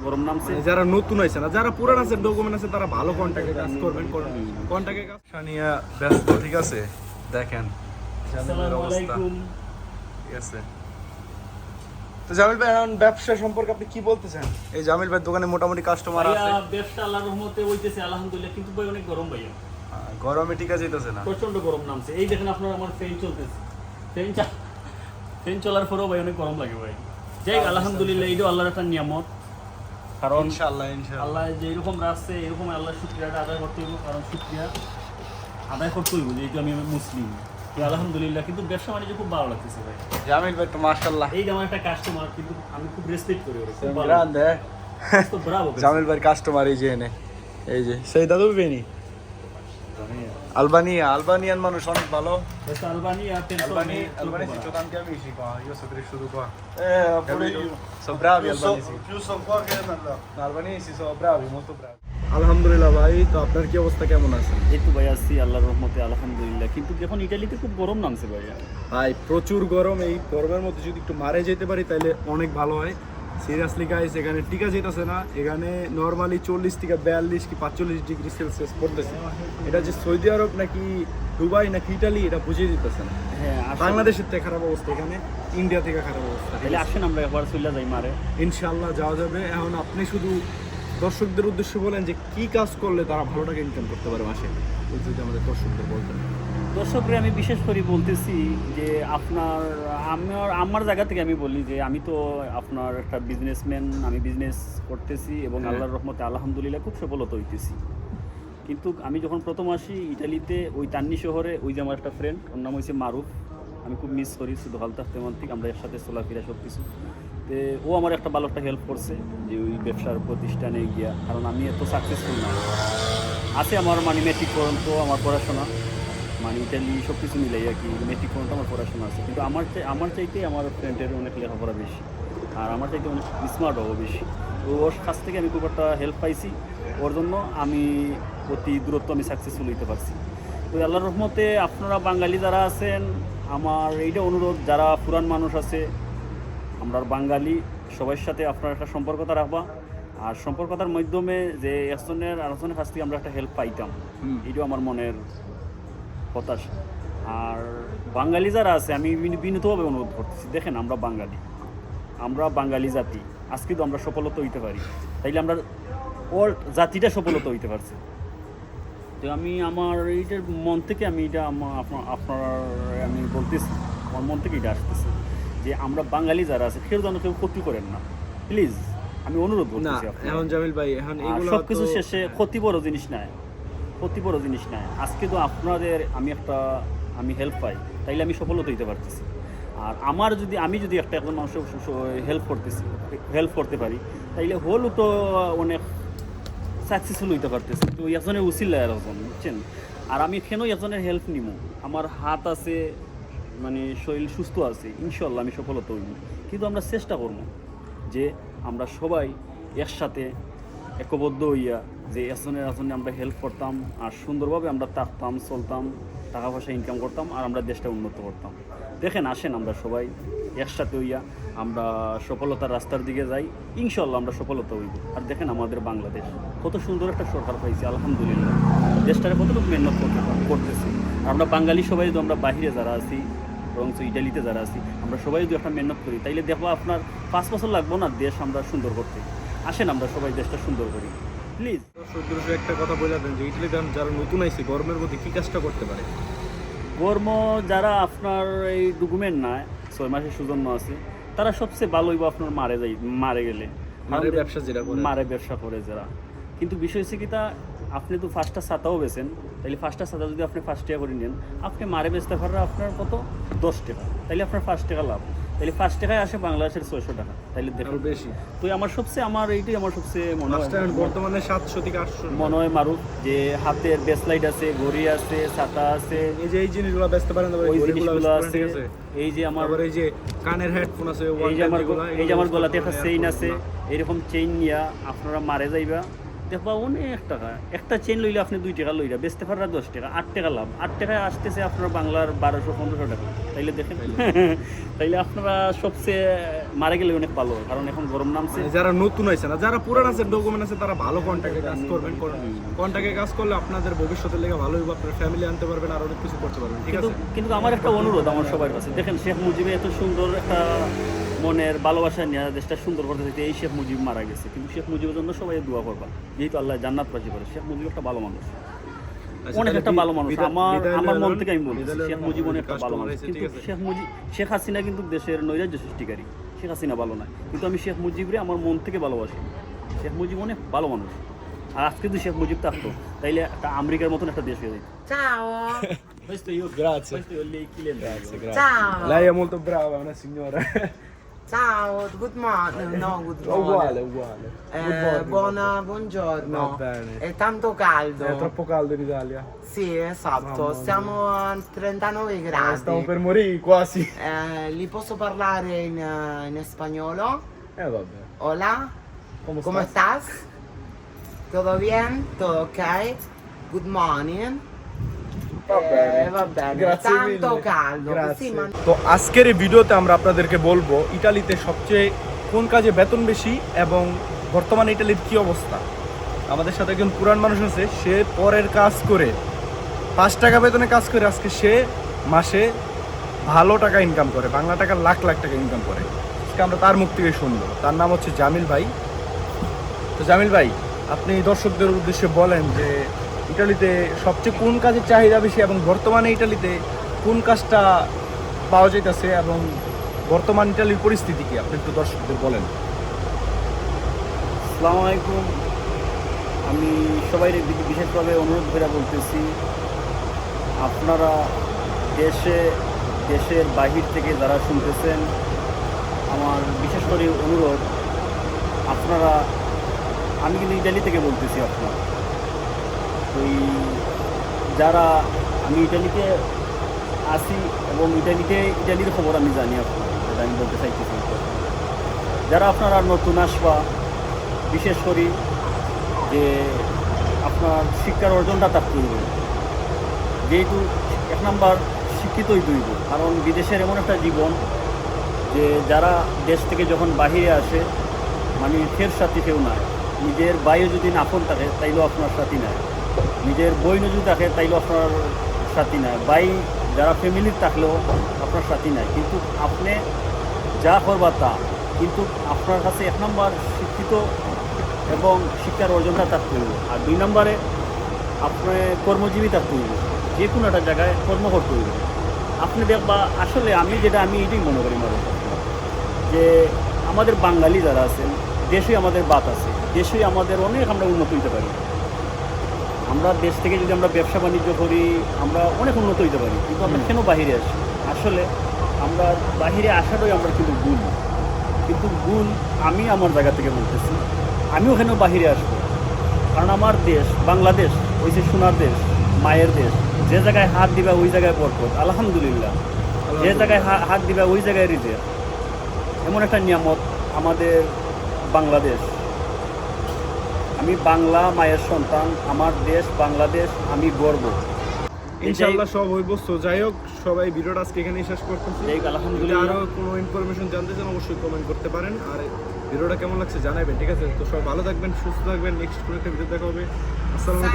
গরম নামছে। যারা নতুন আছে না, যারা পুরান আছে, ডকুমেন্ট আছে, তারা ভালো কন্টাক্টে কাজ করবেন। কন্টাক্টে কাজ সানিয়া ব্যস্ত, ঠিক আছে? দেখেন জামিলের অবস্থা, ঠিক আছে? তো জামিল ভাই, এখন ব্যবসা সম্পর্কে আপনি কি বলতে চান? এই জামিল ভাই দোকানে মোটামুটি কাস্টমার আছে। ব্যবসা আল্লাহর রহমতে হইতেছে আলহামদুলিল্লাহ, কিন্তু ভাই অনেক গরম ভাইয়া। গরমে টিকা যাইতেছে না, প্রচন্ড গরম নামছে। এই দেখেন আপনার আমার ফ্যান চলতেছে, ফ্যান চলার পরেও ভাই অনেক গরম লাগে ভাই। যাই আলহামদুলিল্লাহ, এইটাও আল্লাহর একটা নিয়ামত। কারণ ইনশাআল্লাহ আল্লাহ যে এরকম রাখছে, এরকম আল্লাহর শুকরিয়াটা আদায় করতে হইব। কারণ শুকরিয়া আদায় করতে হইব, যেহেতু আমি মুসলিম। আলহামদুলিল্লাহ, কিন্তু ব্যবসা বাণিজ্য খুব ভালো লাগতেছে ভাই। জামিল ভাই তো মাশাআল্লাহ, এই যে আমার একটা কাস্টমার, কিন্তু আমি খুব রেসপেক্ট করি ওরে। ব্রাভো জামিল ভাই কাস্টমার এই যে এনে, এই যে সেই দাদু বেনি আলবানিয়ান মানুষ অনেক ভালো। Albania, penso Albanesi c'ho tanti amici qua, io sto cresciuto qua. Pure io. Sono bravi albanesi. Più sono qua che là. Albanesi sono bravi, molto bravi. আলহামদুলিল্লাহ ভাই, তো আপনার কি অবস্থা, কেমন আছেন? এই তো ভাই আছি আল্লাহর রহমতে আলহামদুলিল্লাহ। কিন্তু এখন ইতালিতে খুব গরম নামছে ভাইয়া। ভাই প্রচুর গরম। এই গরমের মধ্যে যদি একটু মারে যেতে পারি তাহলে অনেক ভালো হয়। সিরিয়াসলি গাইস, এখানে টিকা যেতেছে না। এখানে নর্মালি 40 থেকে 42 কি 45 ডিগ্রি সেলসিয়াস পড়তেছে। এটা যে সৌদি আরব নাকি দুবাই নাকি ইটালি, এটা বুঝিয়ে দিতেছে না। হ্যাঁ, বাংলাদেশের থেকে খারাপ অবস্থা, এখানে ইন্ডিয়া থেকে খারাপ অবস্থা। তাহলে আসেন আমরা একবার চলে যাই মারে। ইনশাআল্লাহ যাওয়া যাবে। এখন আপনি শুধু দর্শকদের উদ্দেশ্যে বলেন যে কি কাজ করলে তারা ভালো টাকা ইনকাম করতে পারে মাসে, যদি আমাদের দর্শকদের বলতেন। দর্শকরা আমি বিশেষ করে বলতেছি যে আমার জায়গা থেকে আমি বলি যে আমি তো আপনার একটা বিজনেসম্যান, আমি বিজনেস করতেছি এবং আল্লাহর রহমতে আলহামদুলিল্লাহ খুব সফলতা হইতেছি। কিন্তু আমি যখন প্রথম আসি ইটালিতে, ওই তান্নি শহরে, ওই যে আমার একটা ফ্রেন্ড, ওর নাম হয়েছে মারুফ, আমি খুব মিস করি, শুধু হালতা তেমন থেকে আমরা একসাথে চলাফেরা সব কিছু। তো ও আমার একটা ভালো একটা হেল্প করছে যে ওই ব্যবসার প্রতিষ্ঠানে গিয়া, কারণ আমি এত সাকসেসফুল না। আছে আমার মানে মেট্রিক পর্যন্ত আমার পড়াশোনা, মানে ইটালি সব কিছু মিলাই আর কি, মেট্রিক পর্যন্ত আমার পড়াশোনা আছে। কিন্তু আমার চাইতে আমার ফ্রেন্ডের অনেক লেখাপড়া বেশি, আর আমার চাইতে অনেক স্মার্টও বেশি। তো ওর কাছ থেকে আমি খুব একটা হেল্প পাইছি, ওর জন্য আমি অতি দূরত্ব আমি সাকসেসফুল হইতে পারছি। তো আল্লাহর রহমতে আপনারা বাঙালি যারা আছেন, আমার এইটা অনুরোধ, যারা পুরান মানুষ আছে, আমরা বাঙালি সবার সাথে আপনার একটা সম্পর্কতা রাখবা। আর সম্পর্কতার মাধ্যমে যে একজনের আরেকজনের কাছ থেকে আমরা একটা হেল্প পাইতাম, এটাও আমার মনের হতাশা। আর বাঙালি যারা আছে, আমি বিনীতভাবে অনুরোধ করতেছি, দেখেন আমরা বাঙালি জাতি, আজকে তো আমরা সফলতা হইতে পারি, তাইলে আমরা ওর জাতিটা সফলতা হইতে পারছি। তো আমি আমার এইটার মন থেকে আমি এটা আপনার আমি বলতেছি, আমার মন থেকে এটা আসতেছে যে আমরা বাঙালি যারা আছে কেউ যেন কেউ ক্ষতি করেন না, প্লিজ, আমি অনুরোধ করতেছি। এখন জামিল ভাই, এখন এগুলো সব কিছু শেষে ক্ষতি বড় জিনিস নাই, আজকে তো আপনাদের আমি হেল্প পাই, তাইলে আমি সফলতা হইতে পারতেছি। আর আমি যদি একটা এখন মানুষের হেল্প করতে পারি, তাইলে হলও তো অনেক সাকসেসফুল হইতে পারতেছি। তো একজনের উচিল্লা একজন, বুঝছেন? আর আমি কেন একজনের হেল্প নিব? আমার হাত আছে, মানে শরীর সুস্থ আছে, ইনশাল্লাহ আমি সফলতা হইব। কিন্তু আমরা চেষ্টা করবো যে আমরা সবাই একসাথে একবদ্ধ হইয়া যে একজনের আমরা হেল্প করতাম, আর সুন্দরভাবে আমরা থাকতাম, চলতাম, টাকা পয়সা ইনকাম করতাম, আর আমরা দেশটা উন্নত করতাম। দেখেন, আসেন আমরা সবাই একসাথে হইয়া আমরা সফলতার রাস্তার দিকে যাই, ইনশাল্লাহ আমরা সফলতা হইব। আর দেখেন আমাদের বাংলাদেশ কত সুন্দর একটা সরকার পাইছে, আলহামদুলিল্লাহ, দেশটারে কতটুকু মেহনত করতেছি। আর আমরা বাঙালি সবাই যদি আমরা বাহিরে যারা আছি, বরঞ্চ ইটালিতে যারা আছি, আমরা সবাই যদি একটা মেহনত করি, তাইলে দেখবো আপনার 5 বছর লাগবো না দেশ আমরা সুন্দর করতে। আসেন আমরা সবাই দেশটা সুন্দর করি, প্লিজ। দর্শক একটা কথা বলে দেন যে ইটালিতে যারা নতুন আইছে গরমের মধ্যে কি কাজটা করতে পারে? গরম যারা আপনার এই ডকুমেন্ট নাই, 6 মাসের সুজন্য আছে, তারা সবচেয়ে ভালো হইব আপনার মারে গেলে ব্যবসা করে যারা। কিন্তু বিষয় হচ্ছে কি, তা আপনি তো ফার্স্টটা ছাতাও বেছেন, তাইলে ফার্স্টটা ছাতা যদি আপনি 5 টাকা করে নেন, আপনি মারে বেচতে পারলে আপনার কত 10 টাকা, তাইলে আপনার 5 টাকা লাভ। তাইলে 5 টাকায় আসে বাংলাদেশের 600 টাকা, তাইলে দেখুন বেশি। তো আমার সবচেয়ে মনে হয় বর্তমানে 700 থেকে 800 মনে হয় মারুফ, যে হাতের বেসলাইট আছে, ঘড়ি আছে, ছাতা আছে, এই জিনিসগুলো বেচতে পারেন, ওই জিনিসগুলো আছে। এই যে আমার এই যে কানের হেডফোন আছে, এই যে আমার গলাতে একটা চেইন আছে, এরকম চেইন নিয়া আপনারা মারে যাইবা, দেখবা অনেক টাকা। একটা চেইন লইলে আপনি 2 টাকা লইলা, বেচতে পাররা 10 টাকা, 8 টাকা লাভ। 8 টাকায় আসতেছে আপনার বাংলার 1200-1500 টাকা, তাইলে দেখেন তাইলে আপনারা সবচেয়ে মারা গেলে অনেক ভালো হয়, কারণ এখন গরম নামছে। মানে যারা নতুন হয়েছে না, যারা পুরান আছে ডকুমেন্ট আছে তারা ভালো কন্ট্যাক্টে কাজ করবেন। কন্ট্যাক্টে কাজ করলে আপনাদের ভবিষ্যতের লেগে ভালো হইব, আপনার ফ্যামিলি আনতে পারবেন আর অনেক কিছু করতে পারবেন, ঠিক কিন্তু আছে? কিন্তু আমার একটা অনুরোধ আমার সবার কাছে, দেখেন শেখ মুজিব এত সুন্দর একটা মনের ভালোবাসা নিয়ে দেশটা সুন্দর করতে চাইতে, এই শেখ মুজিব মারা গেছে, কিন্তু শেখ মুজিবের জন্য সবাই দোয়া করবা, যেহেতু আল্লাহ জান্নাত রাজি করে। শেখ মুজিব একটা ভালো মানুষ, অনেক একটা ভালো মানুষ। আমার মন থেকে আমি বলছি শেখ মুজিব অনেক একটা ভালো মানুষ। কিন্তু শেখ হাসিনা কিন্তু দেশের নৈরাজ্য সৃষ্টিকারী, শেখ হাসিনা ভালো নয়, কিন্তু আমি শেখ মুজিবরে আমার মন থেকে ভালোবাসি। শেখ মুজিব অনেক ভালো মানুষ, আর আজকে যদি শেখ মুজিব থাকতো তাইলে একটা আমেরিকার মতন একটা দেশ হয়ে যেত। Ciao. Grazie. Ciao. Lei è molto brava, è una signora. Ciao, good morning. No, good morning. Uguale. Good morning. Buongiorno. Va bene. È tanto caldo. È troppo caldo in Italia. Sì, esatto. Mamma mia. Stiamo a 39 gradi. Stiamo per morire quasi. Li posso parlare in spagnolo? Vabbè. Hola. Come ¿Cómo estás? ¿Todo bien? ¿Todo ok? Good morning. Va bene. Grazie Tanto mille. caldo. Così Grazie. তো আজকের এই ভিডিওতে আমরা আপনাদেরকে বলবো ইতালিতে সবচেয়ে কোন কাজে বেতন বেশি এবং বর্তমানে ইতালির কি অবস্থা। আমাদের সাথে একজন পুরান মানুষ আছে, সে পরের কাজ করে 5 টাকা বেতনে কাজ করে আজকে সে মাসে ভালো টাকা ইনকাম করে, বাংলা টাকা লাখ লাখ টাকা ইনকাম করে। আজকে আমরা তার মুখ থেকে শুনবো। তার নাম হচ্ছে জামিল ভাই। তো জামিল ভাই, আপনি দর্শকদের উদ্দেশ্যে বলেন যে ইটালিতে সবচেয়ে কোন কাজের চাহিদা বেশি এবং বর্তমানে ইটালিতে কোন কাজটা পাওয়া যাইতেছে এবং বর্তমান ইটালির পরিস্থিতি কি, আপনি একটু দর্শকদের বলেন। আসসালামু আলাইকুম। আমি সবাই বিশেষভাবে অনুরোধ করে বলতেছি, আপনারা দেশের বাহির থেকে যারা শুনতেছেন, আমার বিশেষ করে অনুরোধ, আপনারা, আমি কিন্তু ইটালি থেকে বলতেছি, আপনারা ওই যারা, আমি ইটালিতে আসি এবং ইটালির খবর আমি জানি, আপনার যেটা আমি বলতে চাইতেছি, যারা আপনারা নতুন আসবা, বিশেষ করি যে আপনার শিক্ষার অর্জনটা তার করব, যেহেতু 1 নাম্বার শিক্ষিতই দইব, কারণ বিদেশের এমন একটা জীবন যে যারা দেশ থেকে যখন বাহিরে আসে, মানে ফের সাথী কেউ নাই, নিজের বাইরে যদি নাফন থাকে তাইলেও আপনার সাথী নাই, নিজের বই যদি থাকে তাইলেও আপনার সাথী নাই, বাই যারা ফ্যামিলির থাকলেও আপনার সাথী নাই। কিন্তু আপনি যা করবা তা, কিন্তু আপনার কাছে 1 নম্বর শিক্ষিত এবং শিক্ষার অর্জনটা থাকতে হইব, আর 2 নম্বরে আপনি কর্মজীবী থাকতে হইব, যে কোনো একটা জায়গায় কর্ম করতে হইব। আপনি দেখবা, আসলে আমি এটাই মনে করি মানুষ, যে আমাদের বাঙালি যারা আছেন, দেশেই আমাদের বাত আছে, দেশেই আমাদের অনেক আমরা উন্নত হইতে পারি। আমরা দেশ থেকে যদি আমরা ব্যবসা বাণিজ্য করি, আমরা অনেক উন্নত হইতে পারি, কিন্তু আমরা কেন বাহিরে আসি? আসলে আমরা বাহিরে আসাটাই আমরা কিন্তু ভুল। আমি আমার জায়গা থেকে বলতেছি, আমিও কেন বাহিরে আসবো? কারণ আমার দেশ বাংলাদেশ হয়েছে সোনার দেশ, মায়ের দেশ। যে জায়গায় হাত দিবা ওই জায়গায় বরকত, আলহামদুলিল্লাহ। যে জায়গায় হাত দিবা ওই জায়গায় রিজেক্ট। এমন একটা নিয়ামত আমাদের বাংলাদেশ। আমি বাংলা মায়ের সন্তান, আমার দেশ বাংলাদেশ, আমি গর্ব। ইনশাআল্লাহ সব হইব। সো যাই হোক, সবাই ভিডিওটা আজকে এখানেই শেষ করতেছি। আলহামদুলিল্লাহ। আরো কোনো ইনফরমেশন জানতে চান অবশ্যই কমেন্ট করতে পারেন, আর ভিডিওটা কেমন লাগছে জানাবেন, ঠিক আছে? তো সব ভালো থাকবেন, সুস্থ থাকবেন, নেক্সট কোনো একটা ভিডিও দেখা হবে। আসসালামু আলাইকুম।